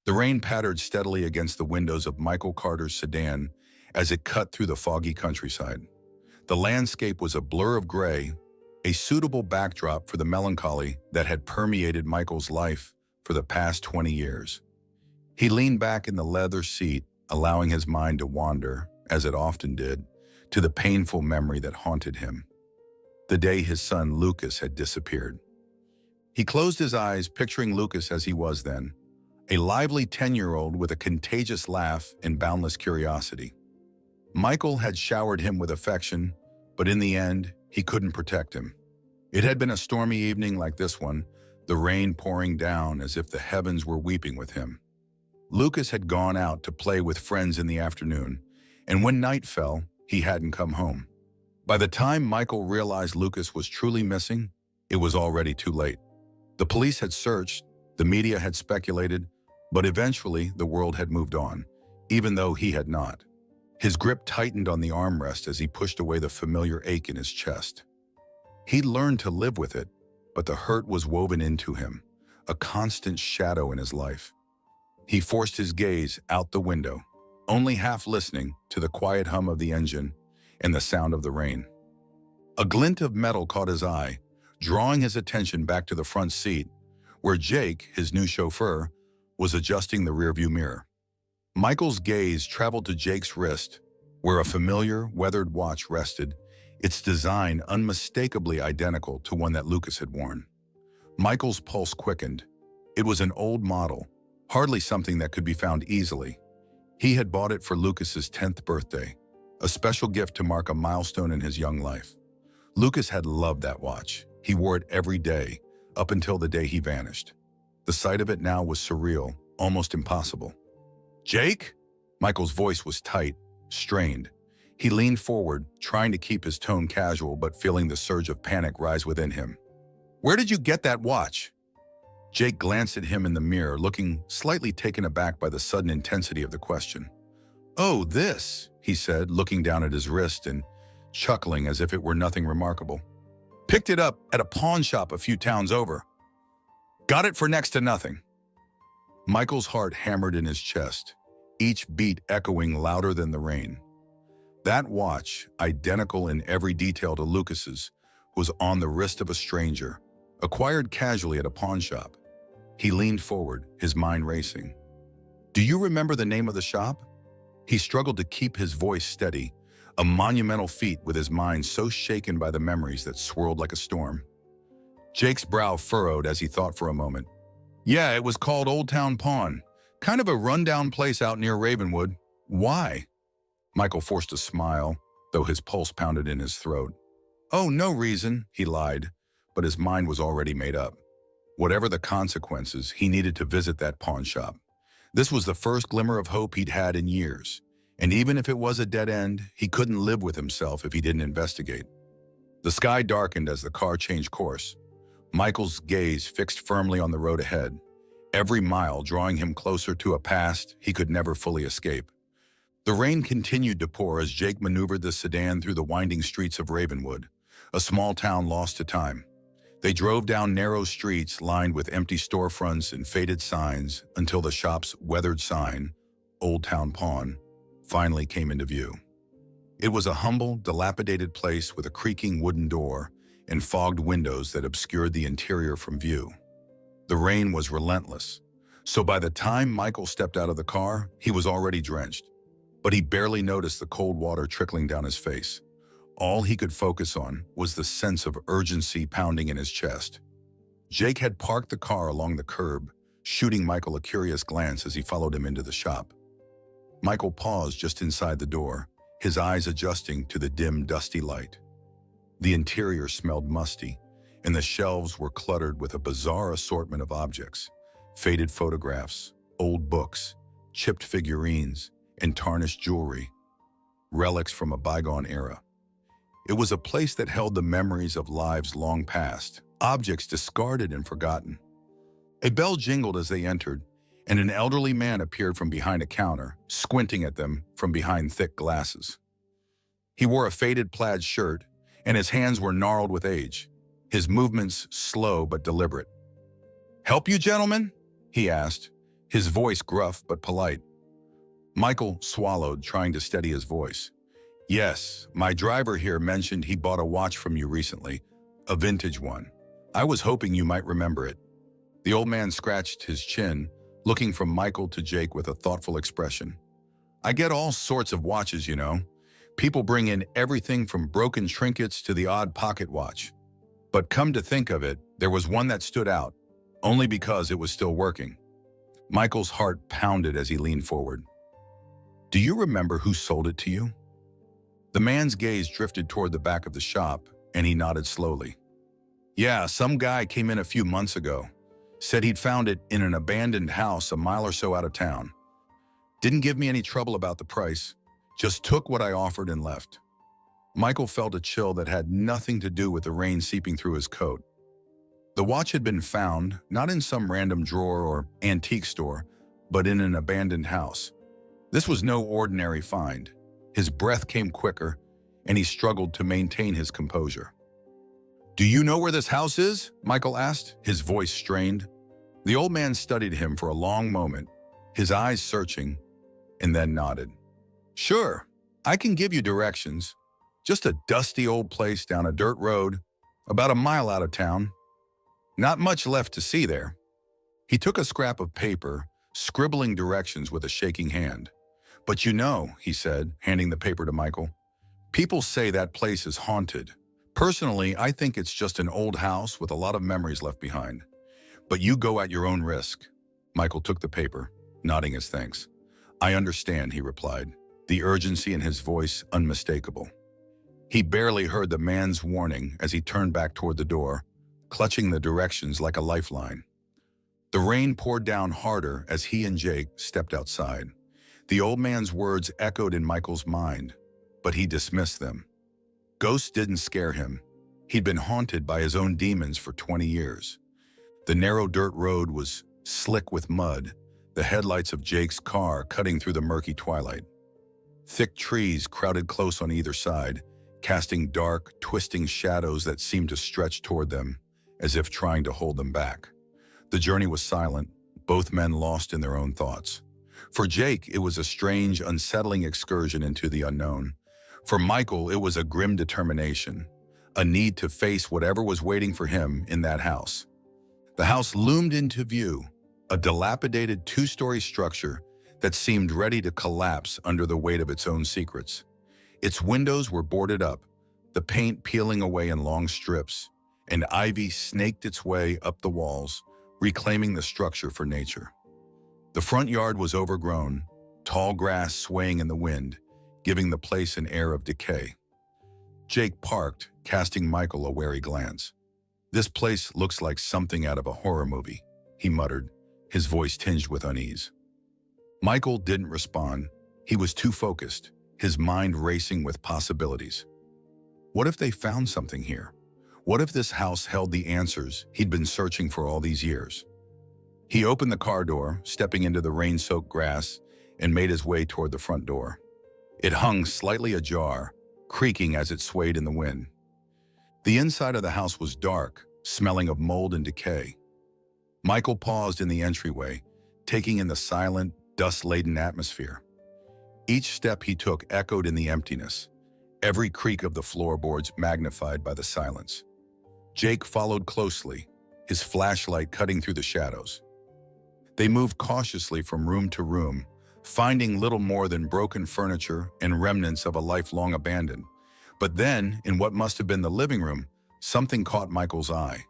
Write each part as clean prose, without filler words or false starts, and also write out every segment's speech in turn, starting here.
The rain pattered steadily against the windows of Michael Carter's sedan as it cut through the foggy countryside. The landscape was a blur of gray, a suitable backdrop for the melancholy that had permeated Michael's life for the past 20 years. He leaned back in the leather seat, allowing his mind to wander, as it often did, to the painful memory that haunted him. The day his son Lucas had disappeared. He closed his eyes, picturing Lucas as he was then, a lively 10-year-old with a contagious laugh and boundless curiosity. Michael had showered him with affection, but in the end, he couldn't protect him. It had been a stormy evening like this one, the rain pouring down as if the heavens were weeping with him. Lucas had gone out to play with friends in the afternoon, and when night fell, he hadn't come home. By the time Michael realized Lucas was truly missing, it was already too late. The police had searched, the media had speculated, but eventually the world had moved on, even though he had not. His grip tightened on the armrest as he pushed away the familiar ache in his chest. He'd learned to live with it, but the hurt was woven into him, a constant shadow in his life. He forced his gaze out the window, only half listening to the quiet hum of the engine and the sound of the rain. A glint of metal caught his eye, drawing his attention back to the front seat, where Jake, his new chauffeur, was adjusting the rearview mirror. Michael's gaze traveled to Jake's wrist, where a familiar, weathered watch rested, its design unmistakably identical to one that Lucas had worn. Michael's pulse quickened. It was an old model, hardly something that could be found easily. He had bought it for Lucas's 10th birthday, a special gift to mark a milestone in his young life. Lucas had loved that watch. He wore it every day, up until the day he vanished. The sight of it now was surreal, almost impossible. "Jake?" Michael's voice was tight, strained. He leaned forward, trying to keep his tone casual but feeling the surge of panic rise within him. "Where did you get that watch?" Jake glanced at him in the mirror, looking slightly taken aback by the sudden intensity of the question. "Oh, this," he said, looking down at his wrist and chuckling as if it were nothing remarkable. "Picked it up at a pawn shop a few towns over. Got it for next to nothing." Michael's heart hammered in his chest, each beat echoing louder than the rain. That watch, identical in every detail to Lucas's, was on the wrist of a stranger, acquired casually at a pawn shop. He leaned forward, his mind racing. "Do you remember the name of the shop?" He struggled to keep his voice steady, a monumental feat with his mind so shaken by the memories that swirled like a storm. Jake's brow furrowed as he thought for a moment. "Yeah, it was called Old Town Pawn. Kind of a rundown place out near Ravenwood. Why?" Michael forced a smile, though his pulse pounded in his throat. "Oh, no reason," he lied, but his mind was already made up. Whatever the consequences, he needed to visit that pawn shop. This was the first glimmer of hope he'd had in years, and even if it was a dead end, he couldn't live with himself if he didn't investigate. The sky darkened as the car changed course. Michael's gaze fixed firmly on the road ahead, every mile drawing him closer to a past he could never fully escape. The rain continued to pour as Jake maneuvered the sedan through the winding streets of Ravenwood, a small town lost to time. They drove down narrow streets lined with empty storefronts and faded signs until the shop's weathered sign, Old Town Pawn, finally came into view. It was a humble, dilapidated place with a creaking wooden door and fogged windows that obscured the interior from view. The rain was relentless, so by the time Michael stepped out of the car, he was already drenched. But he barely noticed the cold water trickling down his face. All he could focus on was the sense of urgency pounding in his chest. Jake had parked the car along the curb, shooting Michael a curious glance as he followed him into the shop. Michael paused just inside the door, his eyes adjusting to the dim, dusty light. The interior smelled musty, and the shelves were cluttered with a bizarre assortment of objects: faded photographs, old books, chipped figurines, and tarnished jewelry, relics from a bygone era. It was a place that held the memories of lives long past, objects discarded and forgotten. A bell jingled as they entered, and an elderly man appeared from behind a counter, squinting at them from behind thick glasses. He wore a faded plaid shirt, and his hands were gnarled with age, his movements slow but deliberate. "Help you, gentlemen?" he asked, his voice gruff but polite. Michael swallowed, trying to steady his voice. Yes, my driver here mentioned he bought a watch from you recently, a vintage one. I was hoping you might remember it. The old man scratched his chin, looking from Michael to Jake with a thoughtful expression. I get all sorts of watches, you know. People bring in everything from broken trinkets to the odd pocket watch. But come to think of it, there was one that stood out, only because it was still working. Michael's heart pounded as he leaned forward. Do you remember who sold it to you? The man's gaze drifted toward the back of the shop, and he nodded slowly. Yeah, some guy came in a few months ago. Said he'd found it in an abandoned house a mile or so out of town. Didn't give me any trouble about the price, just took what I offered and left. Michael felt a chill that had nothing to do with the rain seeping through his coat. The watch had been found, not in some random drawer or antique store, but in an abandoned house. This was no ordinary find. His breath came quicker, and he struggled to maintain his composure. Do you know where this house is? Michael asked, his voice strained. The old man studied him for a long moment, his eyes searching, and then nodded. Sure, I can give you directions. Just a dusty old place down a dirt road, about a mile out of town. Not much left to see there. He took a scrap of paper, scribbling directions with a shaking hand. But you know, he said, handing the paper to Michael, people say that place is haunted. Personally, I think it's just an old house with a lot of memories left behind. But you go at your own risk. Michael took the paper, nodding his thanks. I understand, he replied, the urgency in his voice unmistakable. He barely heard the man's warning as he turned back toward the door, clutching the directions like a lifeline. The rain poured down harder as he and Jake stepped outside. The old man's words echoed in Michael's mind, but he dismissed them. Ghosts didn't scare him. He'd been haunted by his own demons for 20 years. The narrow dirt road was slick with mud, the headlights of Jake's car cutting through the murky twilight. Thick trees crowded close on either side, casting dark, twisting shadows that seemed to stretch toward them, as if trying to hold them back. The journey was silent, both men lost in their own thoughts. For Jake, it was a strange, unsettling excursion into the unknown. For Michael, it was a grim determination, a need to face whatever was waiting for him in that house. The house loomed into view, a dilapidated two-story structure that seemed ready to collapse under the weight of its own secrets. Its windows were boarded up, the paint peeling away in long strips, and ivy snaked its way up the walls, reclaiming the structure for nature. The front yard was overgrown, tall grass swaying in the wind, giving the place an air of decay. Jake parked, casting Michael a wary glance. This place looks like something out of a horror movie, he muttered, his voice tinged with unease. Michael didn't respond. He was too focused, his mind racing with possibilities. What if they found something here? What if this house held the answers he'd been searching for all these years? He opened the car door, stepping into the rain-soaked grass, and made his way toward the front door. It hung slightly ajar, creaking as it swayed in the wind. The inside of the house was dark, smelling of mold and decay. Michael paused in the entryway, taking in the silent, dust-laden atmosphere. Each step he took echoed in the emptiness, every creak of the floorboards magnified by the silence. Jake followed closely, his flashlight cutting through the shadows. They moved cautiously from room to room, finding little more than broken furniture and remnants of a life long abandoned. But then, in what must have been the living room, something caught Michael's eye.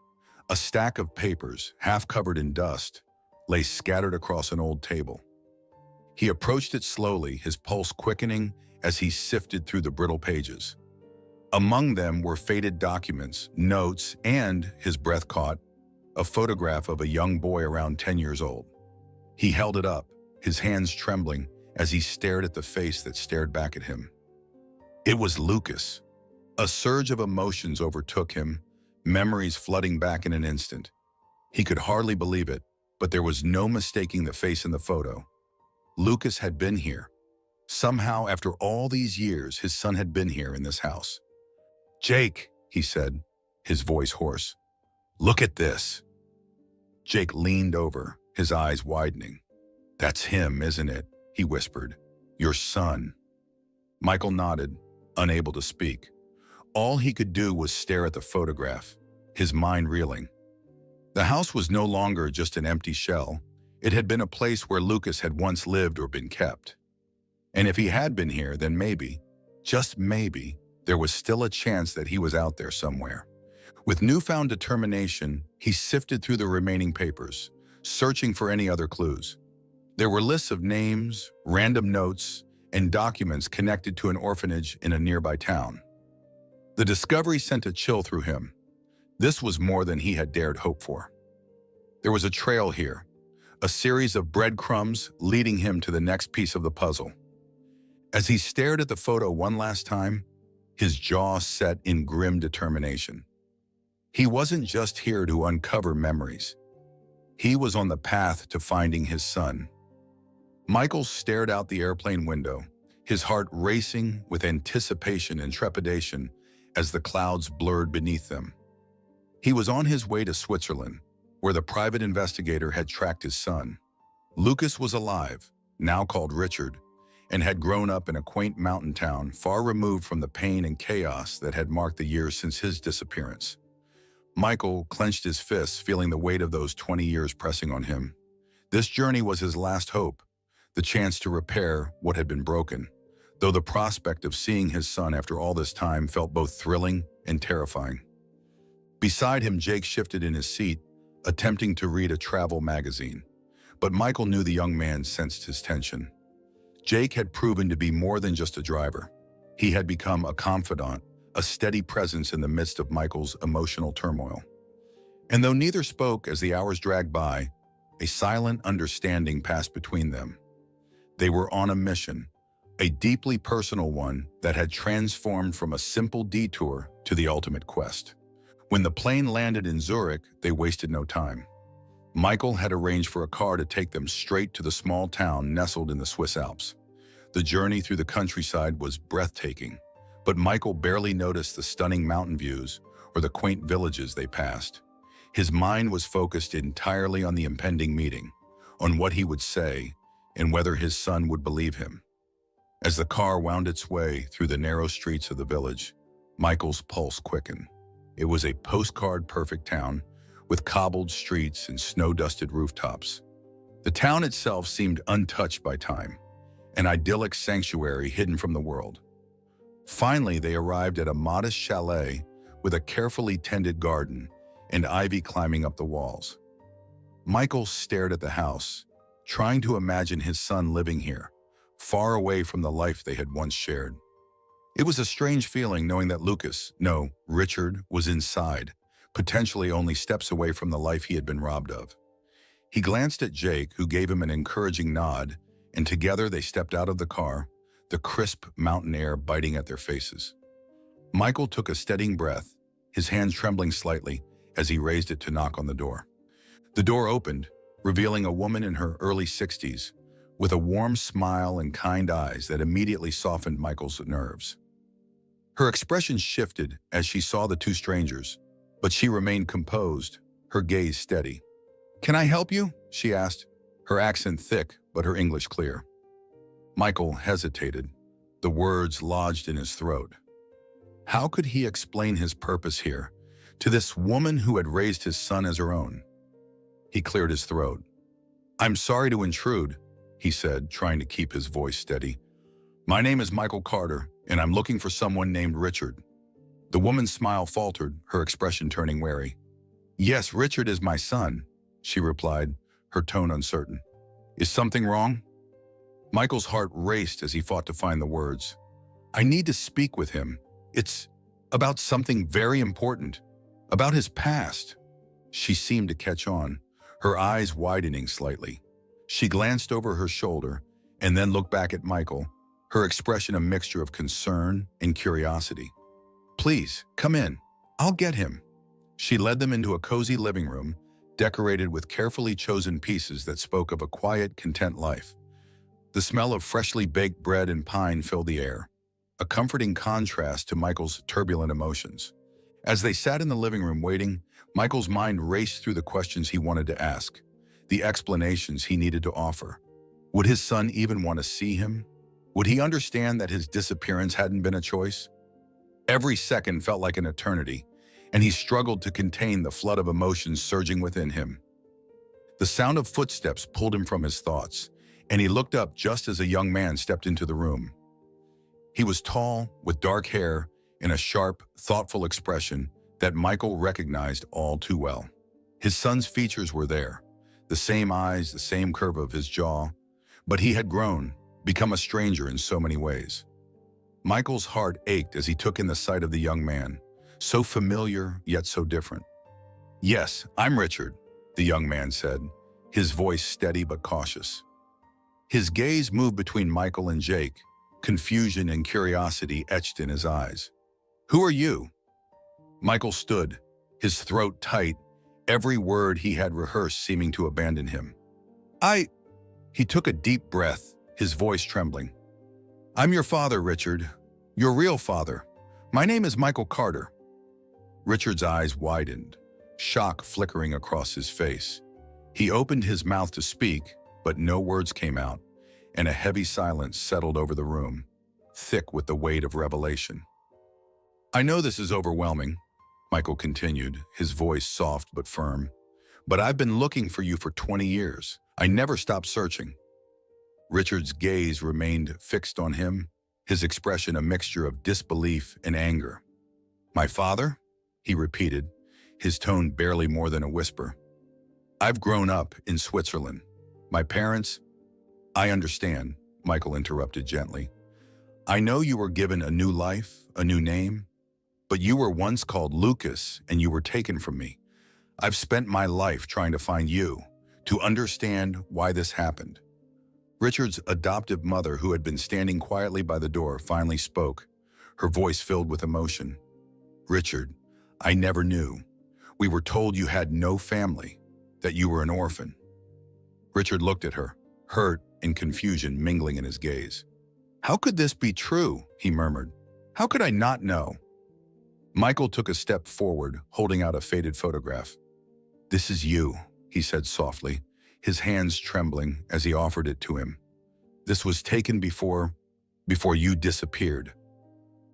A stack of papers, half covered in dust, lay scattered across an old table. He approached it slowly, his pulse quickening as he sifted through the brittle pages. Among them were faded documents, notes, and, his breath caught, a photograph of a young boy around 10 years old. He held it up, his hands trembling as he stared at the face that stared back at him. It was Lucas. A surge of emotions overtook him, memories flooding back in an instant. He could hardly believe it, but there was no mistaking the face in the photo. Lucas had been here. Somehow, after all these years, his son had been here in this house. "Jake," he said, his voice hoarse. "Look at this." Jake leaned over, his eyes widening. "That's him, isn't it?" he whispered. "Your son." Michael nodded, unable to speak. All he could do was stare at the photograph, his mind reeling. The house was no longer just an empty shell. It had been a place where Lucas had once lived or been kept. And if he had been here, then maybe, just maybe, there was still a chance that he was out there somewhere. With newfound determination, he sifted through the remaining papers, searching for any other clues. There were lists of names, random notes, and documents connected to an orphanage in a nearby town. The discovery sent a chill through him. This was more than he had dared hope for. There was a trail here, a series of breadcrumbs leading him to the next piece of the puzzle. As he stared at the photo one last time, his jaw set in grim determination. He wasn't just here to uncover memories. He was on the path to finding his son. Michael stared out the airplane window, his heart racing with anticipation and trepidation as the clouds blurred beneath them. He was on his way to Switzerland, where the private investigator had tracked his son. Lucas was alive, now called Richard, and had grown up in a quaint mountain town far removed from the pain and chaos that had marked the years since his disappearance. Michael clenched his fists, feeling the weight of those 20 years pressing on him. This journey was his last hope, the chance to repair what had been broken, though the prospect of seeing his son after all this time felt both thrilling and terrifying. Beside him, Jake shifted in his seat, attempting to read a travel magazine. But Michael knew the young man sensed his tension. Jake had proven to be more than just a driver. He had become a confidant, a steady presence in the midst of Michael's emotional turmoil. And though neither spoke as the hours dragged by, a silent understanding passed between them. They were on a mission, a deeply personal one that had transformed from a simple detour to the ultimate quest. When the plane landed in Zurich, they wasted no time. Michael had arranged for a car to take them straight to the small town nestled in the Swiss Alps. The journey through the countryside was breathtaking, but Michael barely noticed the stunning mountain views or the quaint villages they passed. His mind was focused entirely on the impending meeting, on what he would say, and whether his son would believe him. As the car wound its way through the narrow streets of the village, Michael's pulse quickened. It was a postcard-perfect town, with cobbled streets and snow-dusted rooftops. The town itself seemed untouched by time, an idyllic sanctuary hidden from the world. Finally, they arrived at a modest chalet with a carefully tended garden and ivy climbing up the walls. Michael stared at the house, trying to imagine his son living here, far away from the life they had once shared. It was a strange feeling knowing that Richard was inside, potentially only steps away from the life he had been robbed of. He glanced at Jake, who gave him an encouraging nod, and together they stepped out of the car, the crisp mountain air biting at their faces. Michael took a steadying breath, his hand trembling slightly as he raised it to knock on the door. The door opened, revealing a woman in her early 60s, with a warm smile and kind eyes that immediately softened Michael's nerves. Her expression shifted as she saw the two strangers, but she remained composed, her gaze steady. "Can I help you?" she asked, her accent thick but her English clear. Michael hesitated, the words lodged in his throat. How could he explain his purpose here to this woman who had raised his son as her own? He cleared his throat. "I'm sorry to intrude," he said, trying to keep his voice steady. "My name is Michael Carter, and I'm looking for someone named Richard." The woman's smile faltered, her expression turning wary. "Yes, Richard is my son," she replied, her tone uncertain. "Is something wrong?" Michael's heart raced as he fought to find the words. "I need to speak with him. It's about something very important, about his past." She seemed to catch on, her eyes widening slightly. She glanced over her shoulder and then looked back at Michael, her expression a mixture of concern and curiosity. "Please, come in. I'll get him." She led them into a cozy living room, decorated with carefully chosen pieces that spoke of a quiet, content life. The smell of freshly baked bread and pine filled the air, a comforting contrast to Michael's turbulent emotions. As they sat in the living room waiting, Michael's mind raced through the questions he wanted to ask, the explanations he needed to offer. Would his son even want to see him? Would he understand that his disappearance hadn't been a choice? Every second felt like an eternity, and he struggled to contain the flood of emotions surging within him. The sound of footsteps pulled him from his thoughts, and he looked up just as a young man stepped into the room. He was tall, with dark hair, and a sharp, thoughtful expression that Michael recognized all too well. His son's features were there, the same eyes, the same curve of his jaw, but he had grown, become a stranger in so many ways. Michael's heart ached as he took in the sight of the young man, so familiar yet so different. "Yes, I'm Richard," the young man said, his voice steady but cautious. His gaze moved between Michael and Jake, confusion and curiosity etched in his eyes. "Who are you?" Michael stood, his throat tight, every word he had rehearsed seeming to abandon him. He took a deep breath, his voice trembling. "I'm your father, Richard. Your real father. My name is Michael Carter." Richard's eyes widened, shock flickering across his face. He opened his mouth to speak, but no words came out, and a heavy silence settled over the room, thick with the weight of revelation. "I know this is overwhelming," Michael continued, his voice soft but firm, "but I've been looking for you for 20 years. I never stopped searching." Richard's gaze remained fixed on him, his expression a mixture of disbelief and anger. "My father?" he repeated, his tone barely more than a whisper. "I've grown up in Switzerland. My parents—" "I understand," Michael interrupted gently. "I know you were given a new life, a new name, but you were once called Lucas and you were taken from me. I've spent my life trying to find you, to understand why this happened." Richard's adoptive mother, who had been standing quietly by the door, finally spoke, her voice filled with emotion. "Richard, I never knew. We were told you had no family, that you were an orphan." Richard looked at her, hurt and confusion mingling in his gaze. "How could this be true?" he murmured. "How could I not know?" Michael took a step forward, holding out a faded photograph. "This is you," he said softly, his hands trembling as he offered it to him. "This was taken before you disappeared."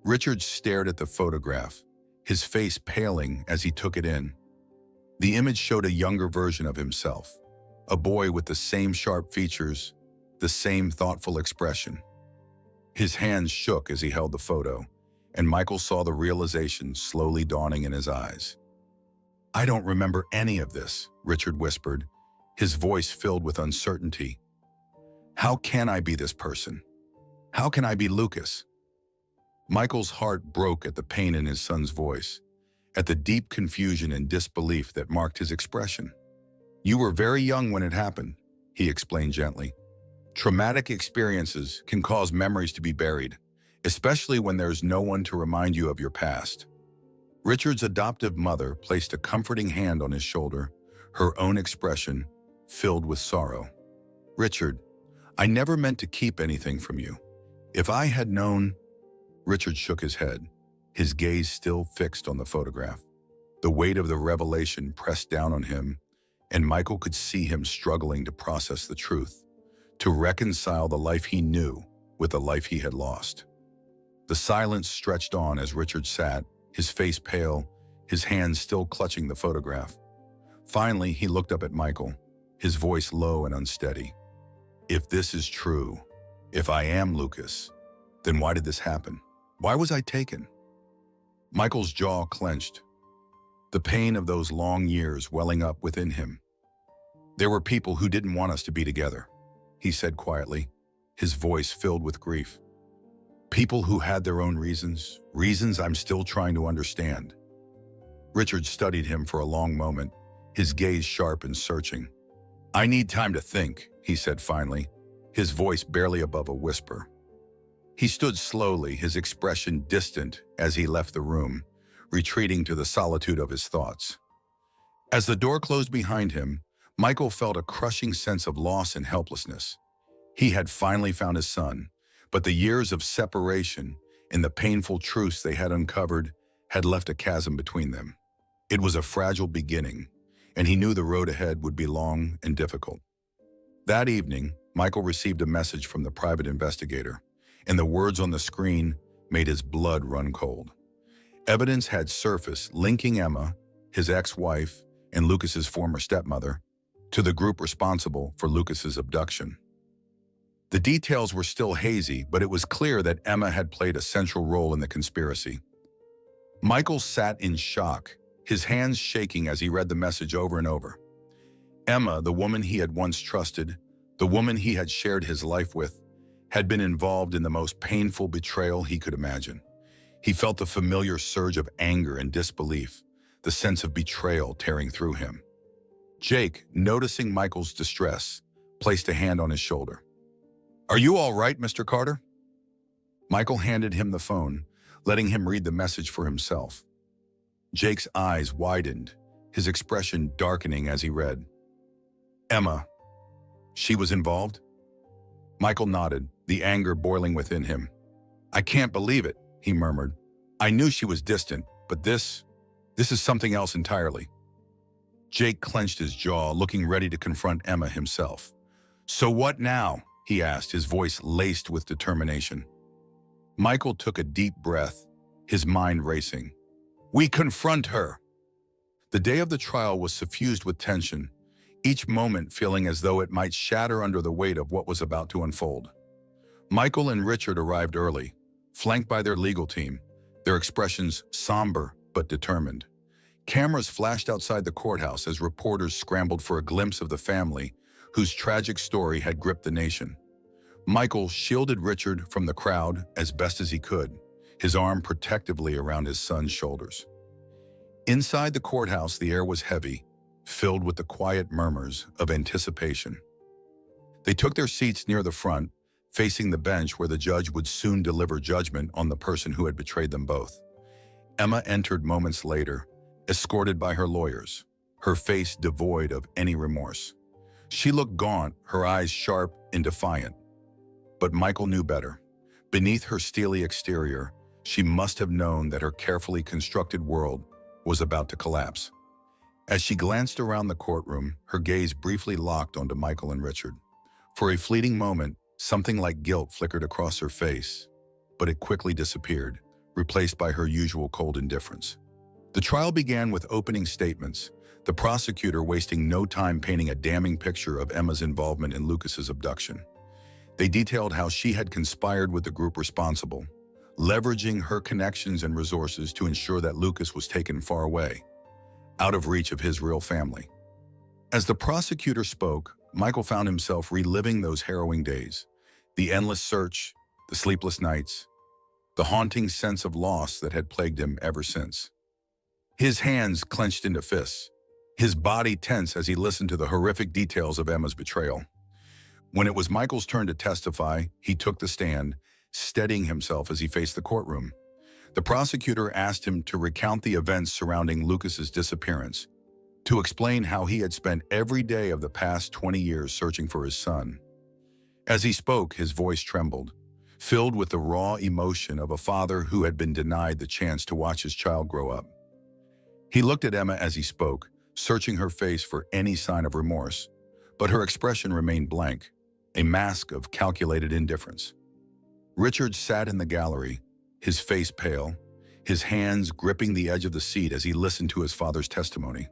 Richard stared at the photograph, his face paling as he took it in. The image showed a younger version of himself, a boy with the same sharp features, the same thoughtful expression. His hands shook as he held the photo, and Michael saw the realization slowly dawning in his eyes. "I don't remember any of this," Richard whispered, his voice filled with uncertainty. "How can I be this person? How can I be Lucas?" Michael's heart broke at the pain in his son's voice, at the deep confusion and disbelief that marked his expression. "You were very young when it happened," he explained gently. "Traumatic experiences can cause memories to be buried, especially when there's no one to remind you of your past." Richard's adoptive mother placed a comforting hand on his shoulder, her own expression filled with sorrow. "Richard, I never meant to keep anything from you. If I had known—" Richard shook his head, his gaze still fixed on the photograph. The weight of the revelation pressed down on him, and Michael could see him struggling to process the truth, to reconcile the life he knew with the life he had lost. The silence stretched on as Richard sat, his face pale, his hands still clutching the photograph. Finally, he looked up at Michael, his voice low and unsteady. "If this is true, if I am Lucas, then why did this happen? Why was I taken?" Michael's jaw clenched, the pain of those long years welling up within him. "There were people who didn't want us to be together," he said quietly, his voice filled with grief. "People who had their own reasons I'm still trying to understand." Richard studied him for a long moment, his gaze sharp and searching. "I need time to think," he said finally, his voice barely above a whisper. He stood slowly, his expression distant as he left the room, retreating to the solitude of his thoughts. As the door closed behind him, Michael felt a crushing sense of loss and helplessness. He had finally found his son, but the years of separation and the painful truths they had uncovered had left a chasm between them. It was a fragile beginning, and he knew the road ahead would be long and difficult. That evening, Michael received a message from the private investigator, and the words on the screen made his blood run cold. Evidence had surfaced linking Emma, his ex-wife, and Lucas's former stepmother, to the group responsible for Lucas's abduction. The details were still hazy, but it was clear that Emma had played a central role in the conspiracy. Michael sat in shock, his hands shaking as he read the message over and over. Emma, the woman he had once trusted, the woman he had shared his life with, had been involved in the most painful betrayal he could imagine. He felt the familiar surge of anger and disbelief, the sense of betrayal tearing through him. Jake, noticing Michael's distress, placed a hand on his shoulder. "Are you all right, Mr. Carter?" Michael handed him the phone, letting him read the message for himself. Jake's eyes widened, his expression darkening as he read. "Emma, she was involved?" Michael nodded, the anger boiling within him. "I can't believe it," he murmured. "I knew she was distant, but this is something else entirely." Jake clenched his jaw, looking ready to confront Emma himself. "So what now?" he asked, his voice laced with determination. Michael took a deep breath, his mind racing. "We confront her." The day of the trial was suffused with tension, each moment feeling as though it might shatter under the weight of what was about to unfold. Michael and Richard arrived early, flanked by their legal team, their expressions somber but determined. Cameras flashed outside the courthouse as reporters scrambled for a glimpse of the family whose tragic story had gripped the nation. Michael shielded Richard from the crowd as best as he could, his arm protectively around his son's shoulders. Inside the courthouse, the air was heavy, filled with the quiet murmurs of anticipation. They took their seats near the front, facing the bench where the judge would soon deliver judgment on the person who had betrayed them both. Emma entered moments later, escorted by her lawyers, her face devoid of any remorse. She looked gaunt, her eyes sharp and defiant. But Michael knew better. Beneath her steely exterior, she must have known that her carefully constructed world was about to collapse. As she glanced around the courtroom, her gaze briefly locked onto Michael and Richard. For a fleeting moment, something like guilt flickered across her face, but it quickly disappeared, replaced by her usual cold indifference. The trial began with opening statements, the prosecutor wasting no time painting a damning picture of Emma's involvement in Lucas's abduction. They detailed how she had conspired with the group responsible, leveraging her connections and resources to ensure that Lucas was taken far away, out of reach of his real family. As the prosecutor spoke, Michael found himself reliving those harrowing days, the endless search, the sleepless nights, the haunting sense of loss that had plagued him ever since. His hands clenched into fists, his body tense as he listened to the horrific details of Emma's betrayal. When it was Michael's turn to testify, he took the stand, steadying himself as he faced the courtroom. The prosecutor asked him to recount the events surrounding Lucas's disappearance, to explain how he had spent every day of the past 20 years searching for his son. As he spoke, his voice trembled, filled with the raw emotion of a father who had been denied the chance to watch his child grow up. He looked at Emma as he spoke, searching her face for any sign of remorse, but her expression remained blank, a mask of calculated indifference. Richard sat in the gallery, his face pale, his hands gripping the edge of the seat as he listened to his father's testimony.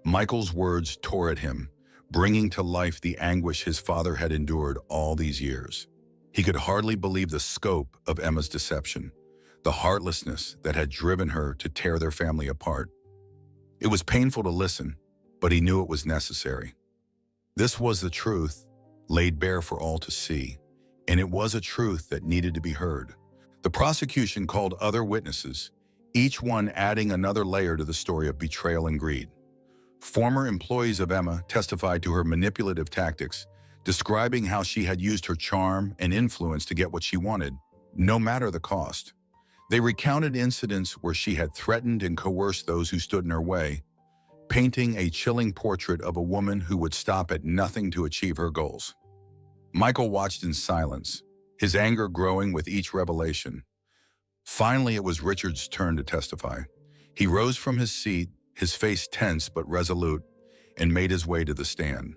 Michael's words tore at him, bringing to life the anguish his father had endured all these years. He could hardly believe the scope of Emma's deception, the heartlessness that had driven her to tear their family apart. It was painful to listen, but he knew it was necessary. This was the truth, laid bare for all to see, and it was a truth that needed to be heard. The prosecution called other witnesses, each one adding another layer to the story of betrayal and greed. Former employees of Emma testified to her manipulative tactics, describing how she had used her charm and influence to get what she wanted, no matter the cost. They recounted incidents where she had threatened and coerced those who stood in her way, painting a chilling portrait of a woman who would stop at nothing to achieve her goals. Michael watched in silence, his anger growing with each revelation. Finally, it was Richard's turn to testify. He rose from his seat, his face tense but resolute, and made his way to the stand.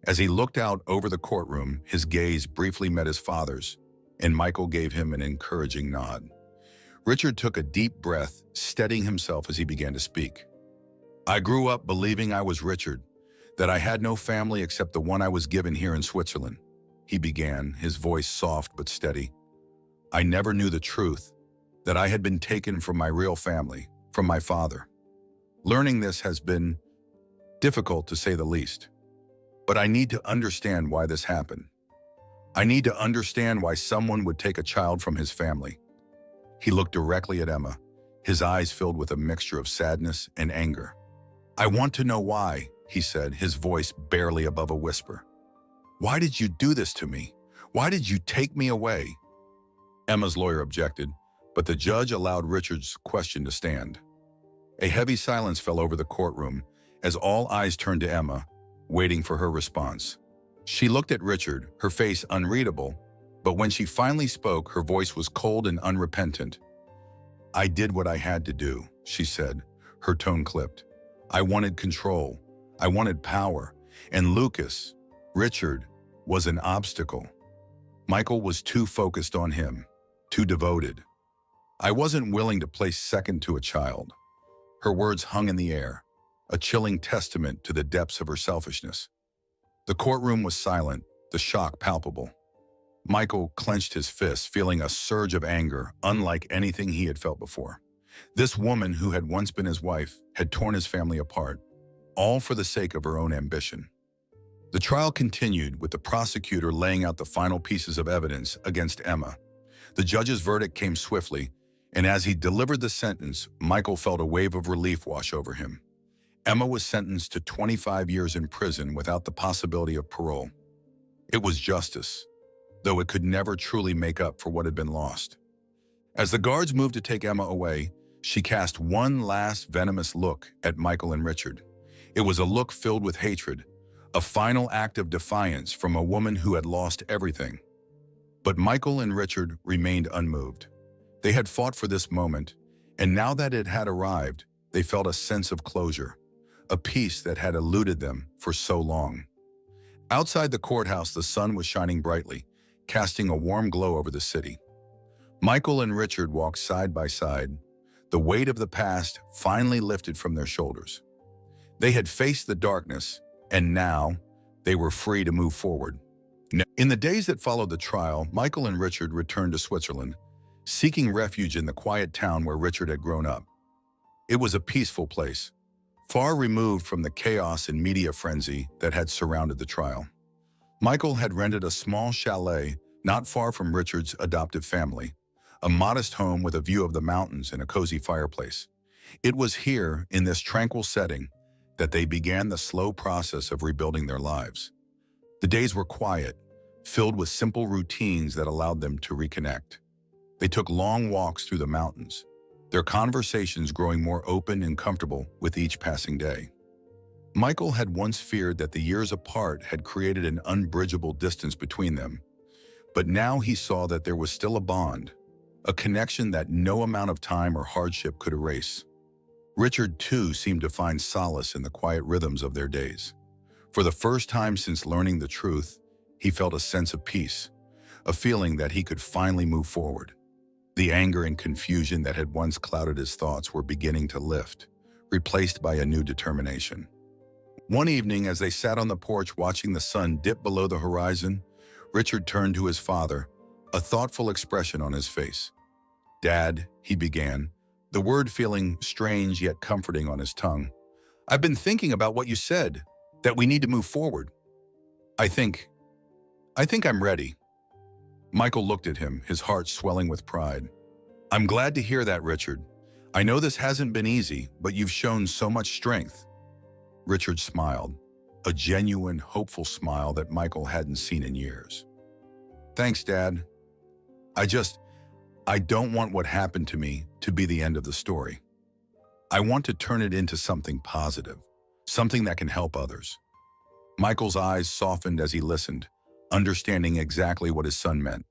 As he looked out over the courtroom, his gaze briefly met his father's, and Michael gave him an encouraging nod. Richard took a deep breath, steadying himself as he began to speak. "I grew up believing I was Richard, that I had no family except the one I was given here in Switzerland," he began, his voice soft but steady. "I never knew the truth, that I had been taken from my real family, from my father. Learning this has been difficult, to say the least. But I need to understand why this happened. I need to understand why someone would take a child from his family." He looked directly at Emma, his eyes filled with a mixture of sadness and anger. "I want to know why," he said, his voice barely above a whisper. "Why did you do this to me? Why did you take me away?" Emma's lawyer objected, but the judge allowed Richard's question to stand. A heavy silence fell over the courtroom as all eyes turned to Emma, waiting for her response. She looked at Richard, her face unreadable, but when she finally spoke, her voice was cold and unrepentant. "I did what I had to do," she said, her tone clipped. "I wanted control. I wanted power. And Lucas, Richard, was an obstacle. Michael was too focused on him, too devoted. I wasn't willing to place second to a child." Her words hung in the air, a chilling testament to the depths of her selfishness. The courtroom was silent, the shock palpable. Michael clenched his fists, feeling a surge of anger unlike anything he had felt before. This woman, who had once been his wife, had torn his family apart, all for the sake of her own ambition. The trial continued, with the prosecutor laying out the final pieces of evidence against Emma. The judge's verdict came swiftly, and as he delivered the sentence, Michael felt a wave of relief wash over him. Emma was sentenced to 25 years in prison without the possibility of parole. It was justice, though it could never truly make up for what had been lost. As the guards moved to take Emma away, she cast one last venomous look at Michael and Richard. It was a look filled with hatred, a final act of defiance from a woman who had lost everything. But Michael and Richard remained unmoved. They had fought for this moment, and now that it had arrived, they felt a sense of closure, a peace that had eluded them for so long. Outside the courthouse, the sun was shining brightly, casting a warm glow over the city. Michael and Richard walked side by side, the weight of the past finally lifted from their shoulders. They had faced the darkness, and now they were free to move forward. In the days that followed the trial, Michael and Richard returned to Switzerland, seeking refuge in the quiet town where Richard had grown up. It was a peaceful place, far removed from the chaos and media frenzy that had surrounded the trial. Michael had rented a small chalet not far from Richard's adoptive family, a modest home with a view of the mountains and a cozy fireplace. It was here, in this tranquil setting, that they began the slow process of rebuilding their lives. The days were quiet, filled with simple routines that allowed them to reconnect. They took long walks through the mountains, their conversations growing more open and comfortable with each passing day. Michael had once feared that the years apart had created an unbridgeable distance between them, but now he saw that there was still a bond, a connection that no amount of time or hardship could erase. Richard, too, seemed to find solace in the quiet rhythms of their days. For the first time since learning the truth, he felt a sense of peace, a feeling that he could finally move forward. The anger and confusion that had once clouded his thoughts were beginning to lift, replaced by a new determination. One evening, as they sat on the porch watching the sun dip below the horizon, Richard turned to his father, a thoughtful expression on his face. "Dad," he began, the word feeling strange yet comforting on his tongue. "I've been thinking about what you said, that we need to move forward. I think I'm ready." Michael looked at him, his heart swelling with pride. "I'm glad to hear that, Richard. I know this hasn't been easy, but you've shown so much strength." Richard smiled, a genuine, hopeful smile that Michael hadn't seen in years. "Thanks, Dad. I don't want what happened to me to be the end of the story. I want to turn it into something positive, something that can help others." Michael's eyes softened as he listened, understanding exactly what his son meant.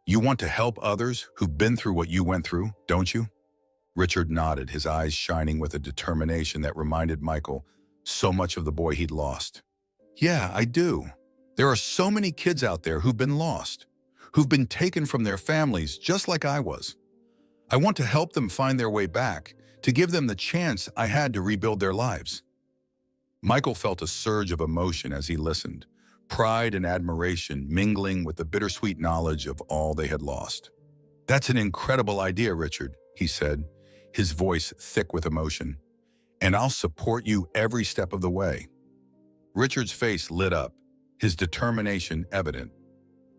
"You want to help others who've been through what you went through, don't you?" Richard nodded, his eyes shining with a determination that reminded Michael so much of the boy he'd lost. Yeah, I do. There are so many kids out there who've been lost, who've been taken from their families just like I was. I want to help them find their way back, to give them the chance I had to rebuild their lives. Michael felt a surge of emotion as he listened, pride and admiration mingling with the bittersweet knowledge of all they had lost. "That's an incredible idea, Richard," he said, his voice thick with emotion. "And I'll support you every step of the way." Richard's face lit up, his determination evident.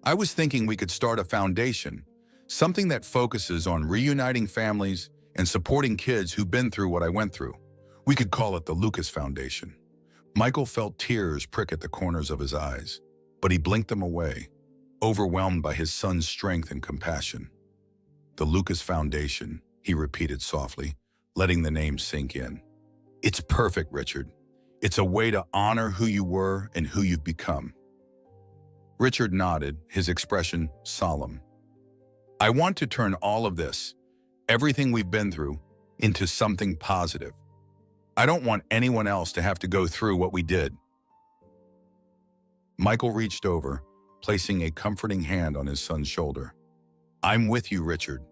"I was thinking we could start a foundation, something that focuses on reuniting families and supporting kids who've been through what I went through. We could call it the Lucas Foundation." Michael felt tears prick at the corners of his eyes, but he blinked them away, overwhelmed by his son's strength and compassion. "The Lucas Foundation," he repeated softly, letting the name sink in. "It's perfect, Richard. It's a way to honor who you were and who you've become." Richard nodded, his expression solemn. "I want to turn all of this, everything we've been through, into something positive. I don't want anyone else to have to go through what we did." Michael reached over, placing a comforting hand on his son's shoulder. "I'm with you, Richard.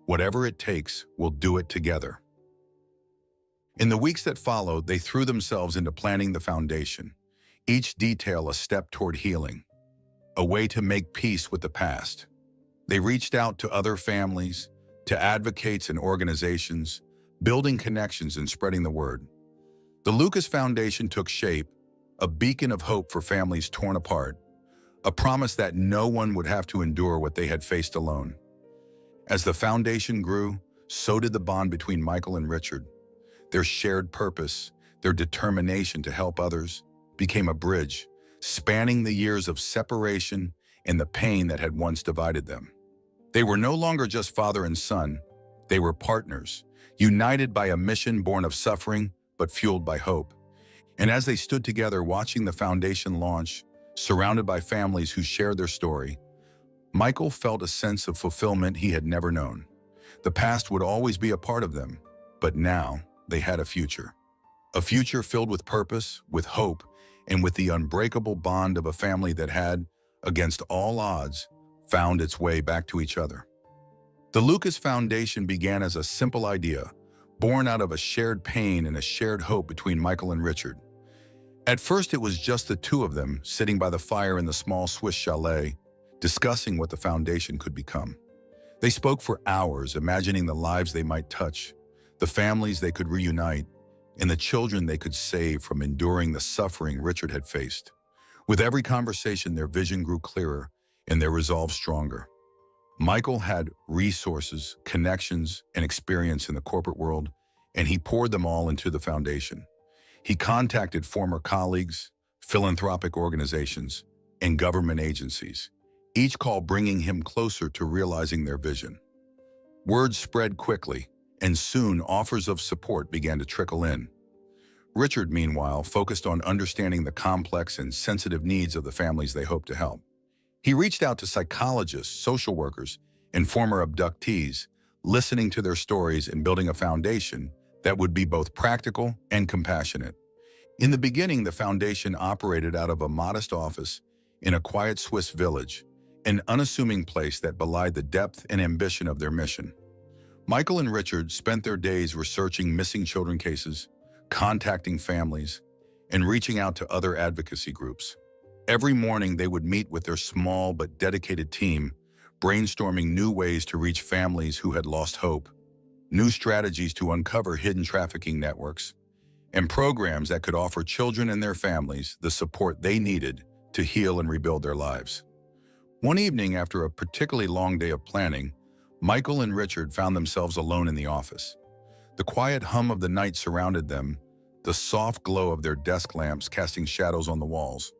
Whatever it takes, we'll do it together." In the weeks that followed, they threw themselves into planning the foundation, each detail a step toward healing, a way to make peace with the past. They reached out to other families, to advocates and organizations, building connections and spreading the word. The Lucas Foundation took shape, a beacon of hope for families torn apart, a promise that no one would have to endure what they had faced alone. As the foundation grew, so did the bond between Michael and Richard. Their shared purpose, their determination to help others, became a bridge, spanning the years of separation and the pain that had once divided them. They were no longer just father and son, they were partners, united by a mission born of suffering but fueled by hope. And as they stood together watching the foundation launch, surrounded by families who shared their story, Michael felt a sense of fulfillment he had never known. The past would always be a part of them, but now they had a future. A future filled with purpose, with hope, and with the unbreakable bond of a family that had, against all odds, found its way back to each other. The Lucas Foundation began as a simple idea, born out of a shared pain and a shared hope between Michael and Richard. At first, it was just the two of them sitting by the fire in the small Swiss chalet, discussing what the foundation could become. They spoke for hours, imagining the lives they might touch, the families they could reunite, and the children they could save from enduring the suffering Richard had faced. With every conversation, their vision grew clearer and their resolve stronger. Michael had resources, connections, and experience in the corporate world, and he poured them all into the foundation. He contacted former colleagues, philanthropic organizations, and government agencies, each call bringing him closer to realizing their vision. Word spread quickly, and soon offers of support began to trickle in. Richard, meanwhile, focused on understanding the complex and sensitive needs of the families they hoped to help. He reached out to psychologists, social workers, and former abductees, listening to their stories and building a foundation that would be both practical and compassionate. In the beginning, the foundation operated out of a modest office in a quiet Swiss village, an unassuming place that belied the depth and ambition of their mission. Michael and Richard spent their days researching missing children cases, contacting families, and reaching out to other advocacy groups. Every morning, they would meet with their small but dedicated team, brainstorming new ways to reach families who had lost hope, new strategies to uncover hidden trafficking networks, and programs that could offer children and their families the support they needed to heal and rebuild their lives. One evening, after a particularly long day of planning, Michael and Richard found themselves alone in the office. The quiet hum of the night surrounded them, the soft glow of their desk lamps casting shadows on the walls.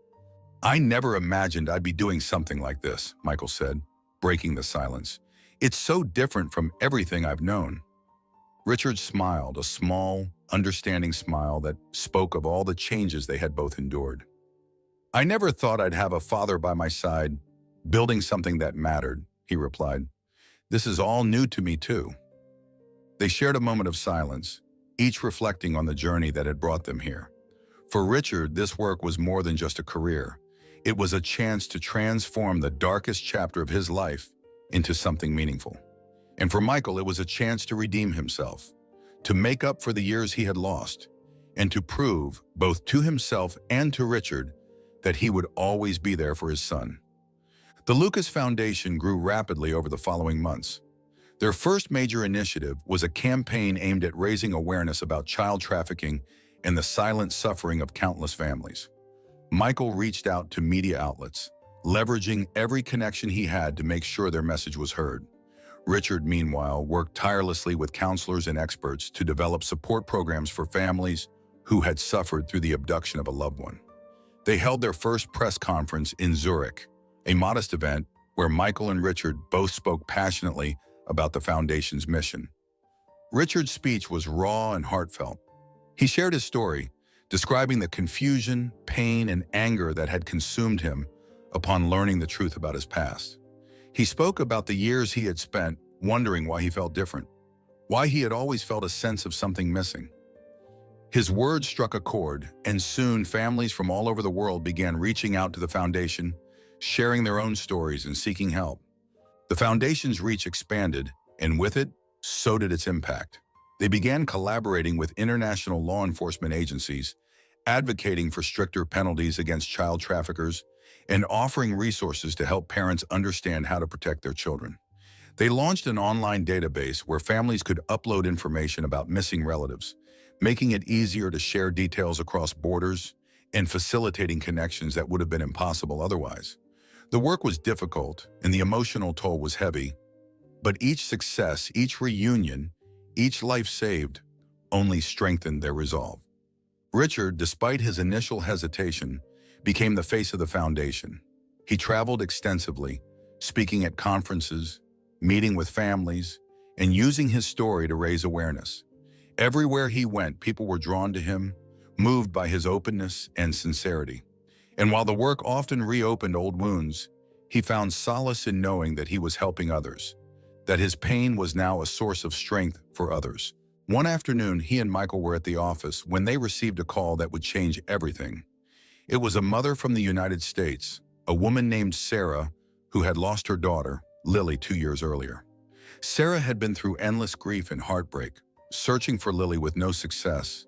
"I never imagined I'd be doing something like this," Michael said, breaking the silence. "It's so different from everything I've known." Richard smiled, a small, understanding smile that spoke of all the changes they had both endured. "I never thought I'd have a father by my side, building something that mattered," he replied. "This is all new to me too." They shared a moment of silence, each reflecting on the journey that had brought them here. For Richard, this work was more than just a career. It was a chance to transform the darkest chapter of his life into something meaningful. And for Michael, it was a chance to redeem himself, to make up for the years he had lost, and to prove, both to himself and to Richard, that he would always be there for his son. The Lucas Foundation grew rapidly over the following months. Their first major initiative was a campaign aimed at raising awareness about child trafficking and the silent suffering of countless families. Michael reached out to media outlets, leveraging every connection he had to make sure their message was heard. Richard, meanwhile, worked tirelessly with counselors and experts to develop support programs for families who had suffered through the abduction of a loved one. They held their first press conference in Zurich, a modest event where Michael and Richard both spoke passionately about the Foundation's mission. Richard's speech was raw and heartfelt. He shared his story, describing the confusion, pain, and anger that had consumed him upon learning the truth about his past. He spoke about the years he had spent wondering why he felt different, why he had always felt a sense of something missing. His words struck a chord, and soon families from all over the world began reaching out to the Foundation, sharing their own stories and seeking help. The Foundation's reach expanded, and with it, so did its impact. They began collaborating with international law enforcement agencies, advocating for stricter penalties against child traffickers, and offering resources to help parents understand how to protect their children. They launched an online database where families could upload information about missing relatives, making it easier to share details across borders and facilitating connections that would have been impossible otherwise. The work was difficult and the emotional toll was heavy, but each success, each reunion, each life saved only strengthened their resolve. Richard, despite his initial hesitation, became the face of the Foundation. He traveled extensively, speaking at conferences, meeting with families, and using his story to raise awareness. Everywhere he went, people were drawn to him, moved by his openness and sincerity. And while the work often reopened old wounds, he found solace in knowing that he was helping others, that his pain was now a source of strength for others. One afternoon, he and Michael were at the office when they received a call that would change everything. It was a mother from the United States, a woman named Sarah, who had lost her daughter, Lily, 2 years earlier. Sarah had been through endless grief and heartbreak, searching for Lily with no success.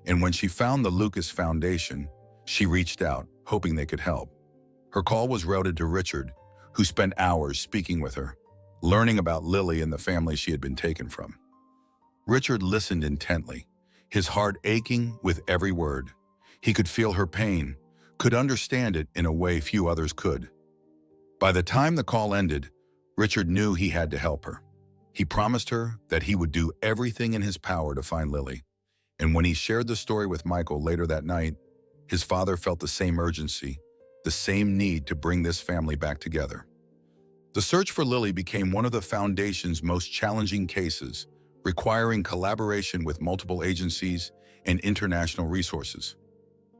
And when she found the Lucas Foundation, she reached out, hoping they could help. Her call was routed to Richard, who spent hours speaking with her, learning about Lily and the family she had been taken from. Richard listened intently, his heart aching with every word. He could feel her pain, could understand it in a way few others could. By the time the call ended, Richard knew he had to help her. He promised her that he would do everything in his power to find Lily. And when he shared the story with Michael later that night, his father felt the same urgency, the same need to bring this family back together. The search for Lily became one of the Foundation's most challenging cases, requiring collaboration with multiple agencies and international resources.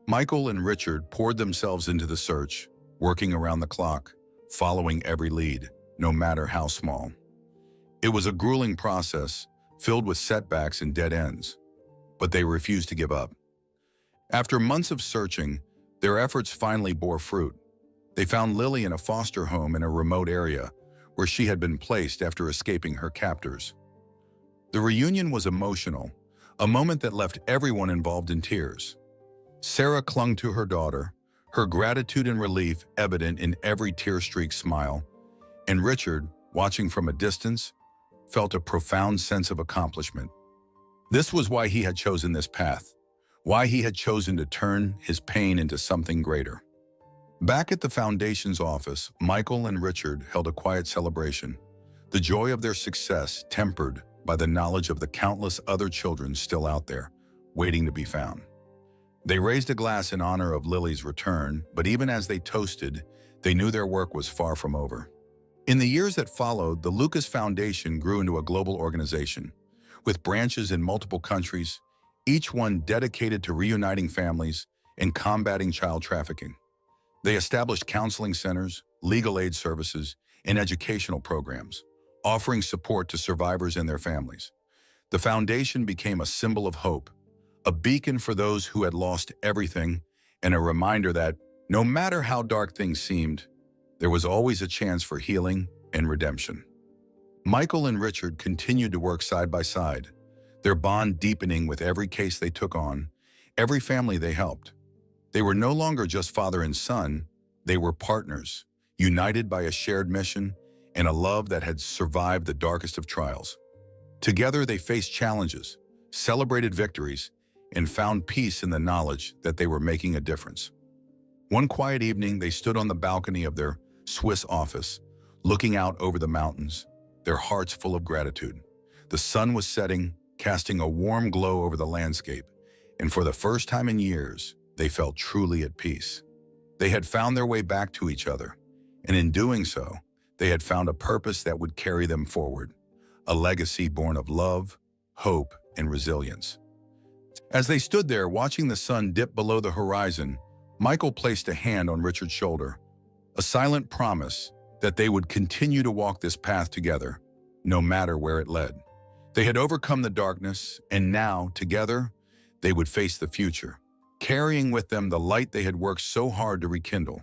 Michael and Richard poured themselves into the search, working around the clock, following every lead, no matter how small. It was a grueling process, filled with setbacks and dead ends, but they refused to give up. After months of searching, their efforts finally bore fruit. They found Lily in a foster home in a remote area where she had been placed after escaping her captors. The reunion was emotional, a moment that left everyone involved in tears. Sarah clung to her daughter, her gratitude and relief evident in every tear-streaked smile, and Richard, watching from a distance, felt a profound sense of accomplishment. This was why he had chosen this path, why he had chosen to turn his pain into something greater. Back at the Foundation's office, Michael and Richard held a quiet celebration, the joy of their success tempered by the knowledge of the countless other children still out there, waiting to be found. They raised a glass in honor of Lily's return, but even as they toasted, they knew their work was far from over. In the years that followed, the Lucas Foundation grew into a global organization, with branches in multiple countries, each one dedicated to reuniting families and combating child trafficking. They established counseling centers, legal aid services, and educational programs, offering support to survivors and their families. The Foundation became a symbol of hope, a beacon for those who had lost everything, and a reminder that no matter how dark things seemed, there was always a chance for healing and redemption. Michael and Richard continued to work side by side, their bond deepening with every case they took on, every family they helped. They were no longer just father and son, they were partners, united by a shared mission and a love that had survived the darkest of trials. Together they faced challenges, celebrated victories, and found peace in the knowledge that they were making a difference. One quiet evening, they stood on the balcony of their Swiss office, looking out over the mountains, their hearts full of gratitude. The sun was setting, casting a warm glow over the landscape, and for the first time in years, they felt truly at peace. They had found their way back to each other, and in doing so, they had found a purpose that would carry them forward, a legacy born of love, hope, and resilience. As they stood there watching the sun dip below the horizon, Michael placed a hand on Richard's shoulder, a silent promise that they would continue to walk this path together, no matter where it led. They had overcome the darkness, and now, together, they would face the future, carrying with them the light they had worked so hard to rekindle.